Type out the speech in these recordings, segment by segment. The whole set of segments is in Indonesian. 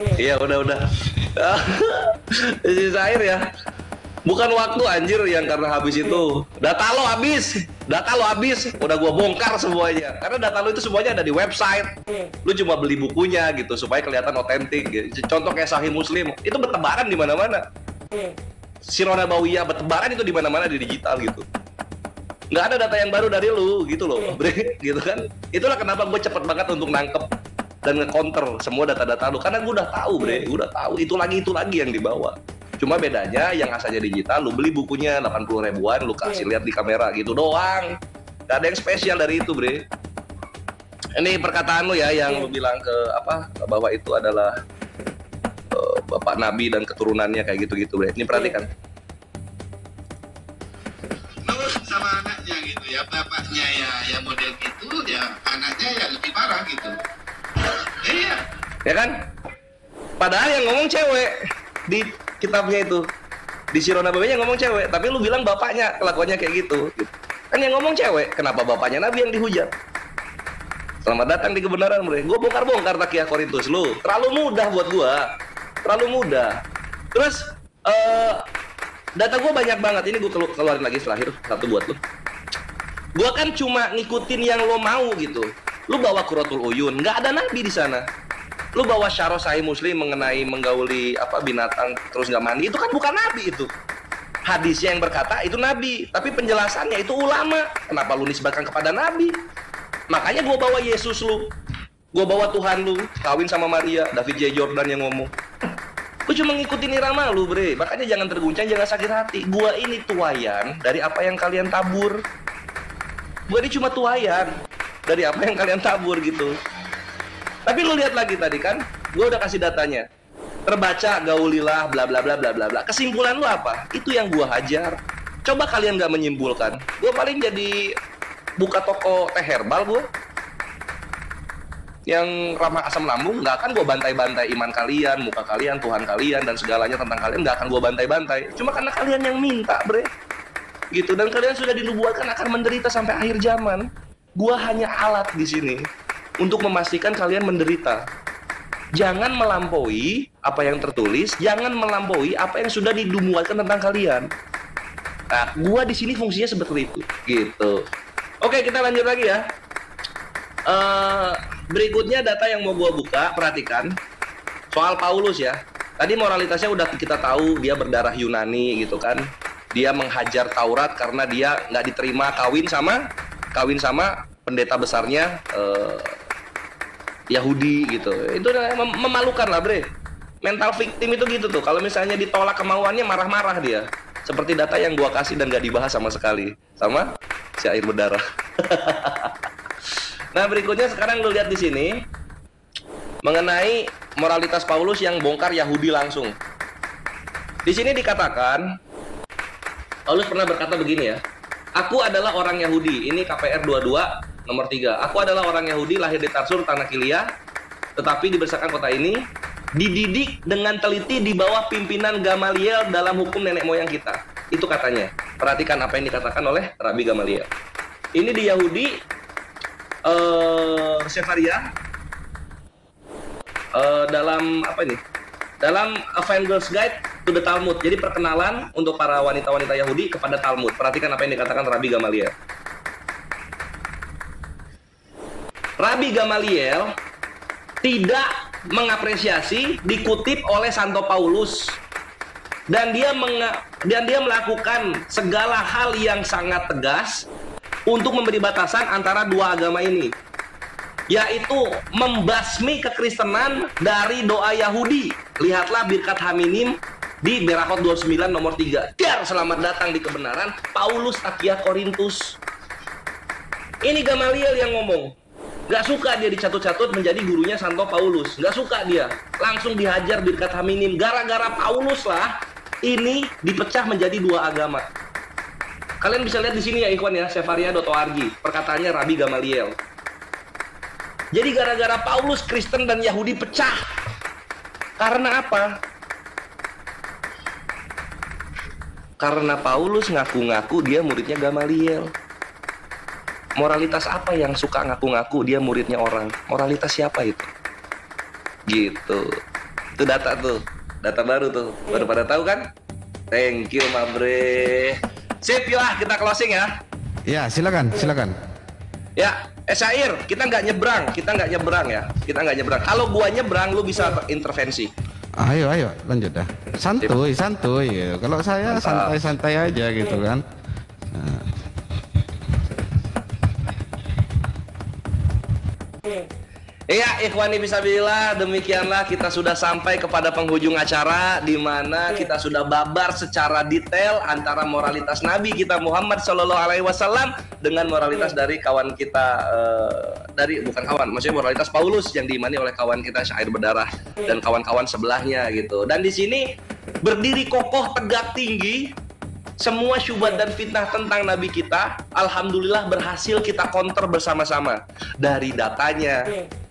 Iya udah. Sisa air ya. Bukan waktu anjir yang karena habis itu. Data lo habis. Udah gua bongkar semuanya. Karena data lo itu semuanya ada di website. Lu cuma beli bukunya gitu supaya kelihatan otentik. Gitu. Contoh kayak Sahih Muslim itu bertebaran di mana-mana. Sirah Nabawiyah bertebaran itu di mana-mana di digital gitu. Nggak ada data yang baru dari lu gitu loh, bre, gitu kan. Itulah kenapa gue cepet banget untuk nangkep dan nge-counter semua data-data lu karena gue udah tahu, bre, gue udah tahu itu lagi yang dibawa. Cuma bedanya yang asalnya digital, lu beli bukunya 80 ribuan, lu kasih lihat di kamera gitu doang. Gak ada yang spesial dari itu, bre. Ini perkataan lu ya yang lu bilang ke apa bahwa itu adalah bapak nabi dan keturunannya kayak gitu-gitu, bre. Ini perhatikan. Nurut sama anaknya gitu ya, bapaknya ya model gitu, ya anaknya ya lebih parah gitu. Iya. Ya kan? Padahal yang ngomong cewek di kitabnya itu, di Sirah Nabawiyah ngomong cewek, tapi lu bilang bapaknya kelakuannya kayak gitu. Kan yang ngomong cewek, kenapa bapaknya Nabi yang dihujat? Selamat datang di kebenaran, bre. Gue bongkar-bongkar Takiah Korintus lu. Terlalu mudah buat gua. Terlalu mudah. Terus data gue banyak banget. Ini gue keluarin lagi setelah itu satu buat lu. Gue kan cuma ngikutin yang lo mau gitu. Lu bawa Qurratul Uyun, nggak ada Nabi di sana. Lu bawa Syarah Sahih Muslim mengenai menggauli apa binatang terus nggak mandi, itu kan bukan Nabi itu. Hadisnya yang berkata itu Nabi, tapi penjelasannya itu ulama. Kenapa lu nisbatkan kepada Nabi? Makanya gue bawa Yesus lu, gue bawa Tuhan lu, kawin sama Maria, David J. Jordan yang ngomong. Gue cuma ngikutin irama lu, bre. Makanya jangan terguncang, jangan sakit hati. Gue ini tuayan dari apa yang kalian tabur. Gue ini cuma tuayan dari apa yang kalian tabur gitu. Tapi lu lihat lagi tadi kan, gue udah kasih datanya. Terbaca gaulilah bla bla bla bla bla bla. Kesimpulan lu apa? Itu yang gue hajar. Coba kalian nggak menyimpulkan. Gue paling jadi buka toko teh herbal gue. Yang ramah asam lambung, nggak akan gue bantai-bantai iman kalian, muka kalian, Tuhan kalian, dan segalanya tentang kalian, nggak akan gue bantai-bantai. Cuma karena kalian yang minta, bre. Gitu, dan kalian sudah dinubuatkan akan menderita sampai akhir zaman. Gue hanya alat di sini untuk memastikan kalian menderita. Jangan melampaui apa yang tertulis, jangan melampaui apa yang sudah dinubuatkan tentang kalian. Nah, gue di sini fungsinya seperti itu, gitu. Oke, kita lanjut lagi ya. Berikutnya data yang mau gue buka, perhatikan soal Paulus ya. Tadi moralitasnya udah kita tahu, dia berdarah Yunani gitu kan. Dia menghajar Taurat karena dia nggak diterima kawin sama pendeta besarnya Yahudi gitu. Itu memalukan lah, bre. Mental victim itu gitu tuh. Kalau misalnya ditolak kemauannya marah-marah dia. Seperti data yang gua kasih dan gak dibahas sama sekali sama si air berdarah. Nah, berikutnya sekarang lu lihat di sini mengenai moralitas Paulus yang bongkar Yahudi langsung. Di sini dikatakan Paulus pernah berkata begini ya. Aku adalah orang Yahudi. Ini KPR 22 nomor 3. Aku adalah orang Yahudi lahir di Tarsur tanah Kilia, tetapi dibesarkan kota ini, dididik dengan teliti di bawah pimpinan Gamaliel dalam hukum nenek moyang kita. Itu katanya. Perhatikan apa yang dikatakan oleh Rabi Gamaliel. Ini di Yahudi Sefaria dalam apa ini? Dalam Avengers Guide to the Talmud. Jadi perkenalan untuk para wanita-wanita Yahudi kepada Talmud. Perhatikan apa yang dikatakan Rabi Gamaliel. Rabi Gamaliel tidak mengapresiasi dikutip oleh Santo Paulus, dan dia melakukan segala hal yang sangat tegas untuk memberi batasan antara dua agama ini, yaitu membasmi kekristenan dari doa Yahudi. Lihatlah Birkat Haminim di Berakot 29 nomor 3. Biar selamat datang di kebenaran, Paulus Takiah Korintus. Ini Gamaliel yang ngomong. Gak suka dia dicatut-catut menjadi gurunya Santo Paulus. Gak suka dia. Langsung dihajar Birkat Haminim. Gara-gara Paulus lah ini dipecah menjadi dua agama. Kalian bisa lihat di sini ya ikhwan ya, sefaria.org. Perkataannya Rabi Gamaliel. Jadi gara-gara Paulus Kristen dan Yahudi pecah. Karena apa? Karena Paulus ngaku-ngaku dia muridnya Gamaliel. Moralitas apa yang suka ngaku-ngaku dia muridnya orang? Moralitas siapa itu? Gitu. Itu data baru tuh, baru pada tahu kan? Thank you, Mabre. Sip, yuk kita closing ya. Ya, silakan. Ya, Syair, kita nggak nyebrang ya. Kita nggak nyebrang. Kalau gua nyebrang, lu bisa intervensi. Ayo, lanjut dah. Santuy gitu. Kalau saya santai-santai aja gitu kan. Nah. Iya, ikhwani fisabilillah, demikianlah kita sudah sampai kepada penghujung acara di mana kita sudah babar secara detail antara moralitas Nabi kita Muhammad SAW dengan moralitas dari kawan kita maksudnya moralitas Paulus yang diimani oleh kawan kita Syair Berdarah dan kawan-kawan sebelahnya gitu. Dan di sini berdiri kokoh tegak tinggi. Semua syubhat dan fitnah tentang Nabi kita, alhamdulillah berhasil kita counter bersama-sama. Dari datanya,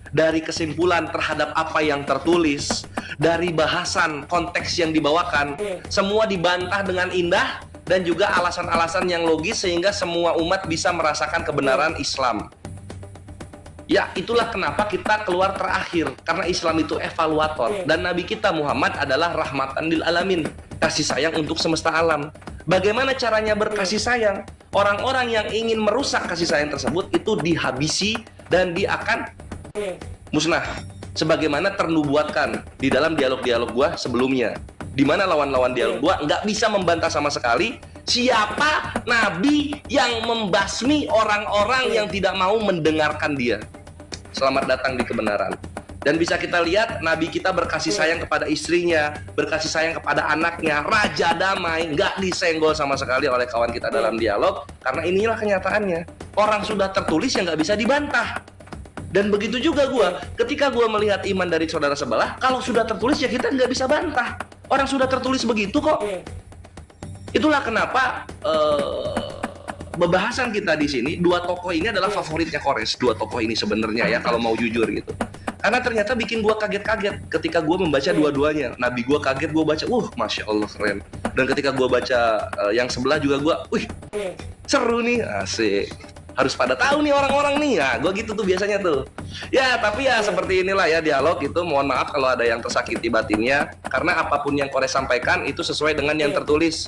dari kesimpulan terhadap apa yang tertulis, dari bahasan konteks yang dibawakan, semua dibantah dengan indah dan juga alasan-alasan yang logis sehingga semua umat bisa merasakan kebenaran Islam. Ya, itulah kenapa kita keluar terakhir, karena Islam itu evaluator dan Nabi kita Muhammad adalah rahmatan lil alamin, kasih sayang untuk semesta alam. Bagaimana caranya berkasih sayang? Orang-orang yang ingin merusak kasih sayang tersebut itu dihabisi dan dia akan musnah. Sebagaimana ternubuatkan di dalam dialog-dialog gua sebelumnya, di mana lawan-lawan dialog gua nggak bisa membantah sama sekali siapa nabi yang membasmi orang-orang yang tidak mau mendengarkan dia. Selamat datang di kebenaran. Dan bisa kita lihat Nabi kita berkasih sayang kepada istrinya, berkasih sayang kepada anaknya, raja damai, nggak disenggol sama sekali oleh kawan kita dalam dialog, karena inilah kenyataannya. Orang sudah tertulis yang nggak bisa dibantah. Dan begitu juga ketika gue melihat iman dari saudara sebelah, kalau sudah tertulis ya kita nggak bisa bantah. Orang sudah tertulis begitu kok. Itulah kenapa pembahasan kita di sini, dua tokoh ini adalah favoritnya Kores. Dua tokoh ini sebenarnya ya, kalau mau jujur gitu. Karena ternyata bikin gue kaget-kaget ketika gue membaca dua-duanya. Nabi gue kaget, gue baca, Masya Allah keren. Dan ketika gue baca yang sebelah juga gue, seru nih, asik. Harus pada tahu nih orang-orang nih, ya gue gitu tuh biasanya tuh. Ya tapi ya seperti inilah ya dialog itu. Mohon maaf kalau ada yang tersakiti batinnya, karena apapun yang Kores sampaikan itu sesuai dengan yang tertulis.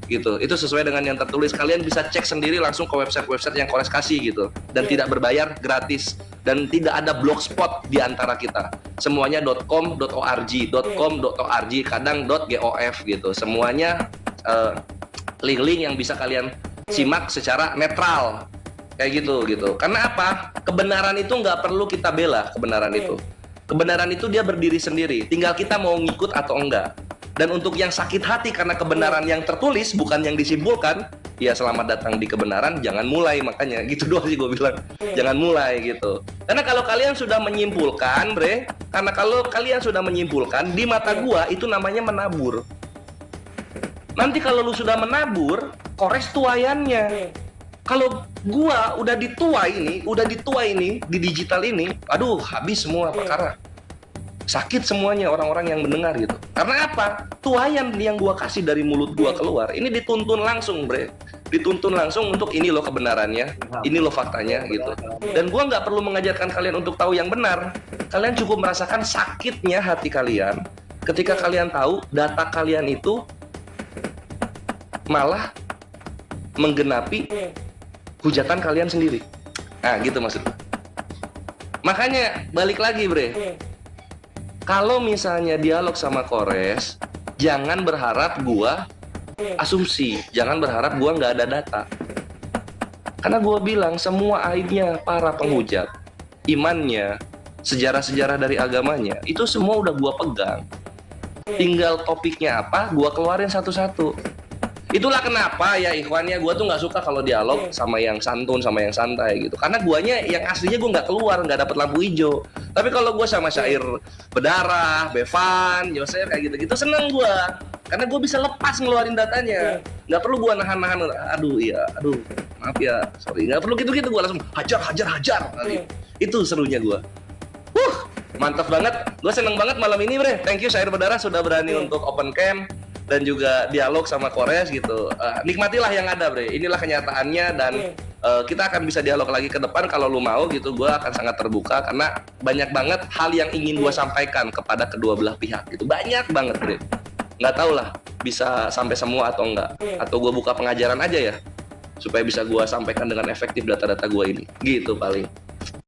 Gitu, itu sesuai dengan yang tertulis. Kalian bisa cek sendiri langsung ke website-website yang Kores kasih gitu, dan tidak berbayar, gratis, dan tidak ada blogspot di antara kita. Semuanya .com.org, kadang .gof gitu. Semuanya link-link yang bisa kalian simak secara netral kayak gitu. Karena apa? Kebenaran itu nggak perlu kita bela. Kebenaran itu dia berdiri sendiri. Tinggal kita mau ngikut atau enggak. Dan untuk yang sakit hati karena kebenaran yang tertulis bukan yang disimpulkan, ya selamat datang di kebenaran, jangan mulai. Makanya gitu doang sih gue bilang, jangan mulai gitu. Karena kalau kalian sudah menyimpulkan, di mata gua itu namanya menabur. Nanti kalau lu sudah menabur, Kores tuayannya. Kalau gua udah ditua ini di digital ini, aduh habis semua perkara. Sakit semuanya orang-orang yang mendengar gitu. Karena apa? Tuayan yang gua kasih dari mulut gua keluar, ini dituntun langsung, dituntun langsung untuk ini loh kebenarannya, ini loh faktanya gitu. Dan gua nggak perlu mengajarkan kalian untuk tahu yang benar. Kalian cukup merasakan sakitnya hati kalian ketika kalian tahu data kalian itu malah menggenapi hujatan kalian sendiri. Nah, gitu maksudnya. Makanya balik lagi, kalau misalnya dialog sama Kores, jangan berharap gua asumsi, jangan berharap gua nggak ada data. Karena gua bilang semua aibnya para penghujat, imannya, sejarah-sejarah dari agamanya, itu semua udah gua pegang. Tinggal topiknya apa, gua keluarin satu-satu. Itulah kenapa ya ikhwannya gue tuh nggak suka kalau dialog sama yang santun sama yang santai gitu. Karena guanya yang aslinya gue nggak keluar, nggak dapet lampu hijau. Tapi kalau gue sama Syair Berdarah, Bevan, Yosef kayak gitu-gitu seneng gue. Karena gue bisa lepas ngeluarin datanya. Nggak perlu gue nahan-nahan. Aduh maaf ya, sorry. Nggak perlu gitu-gitu, gue langsung hajar. Itu serunya gue. Mantap banget. Gue seneng banget malam ini, Thank you Syair Berdarah sudah berani untuk open cam dan juga dialog sama Kores gitu. Nikmatilah yang ada, Inilah kenyataannya dan kita akan bisa dialog lagi ke depan kalau lu mau gitu. Gue akan sangat terbuka karena banyak banget hal yang ingin gue sampaikan kepada kedua belah pihak gitu, banyak banget Bre. Nggak tahu lah bisa sampai semua atau enggak, atau gue buka pengajaran aja ya supaya bisa gue sampaikan dengan efektif data-data gue ini gitu paling.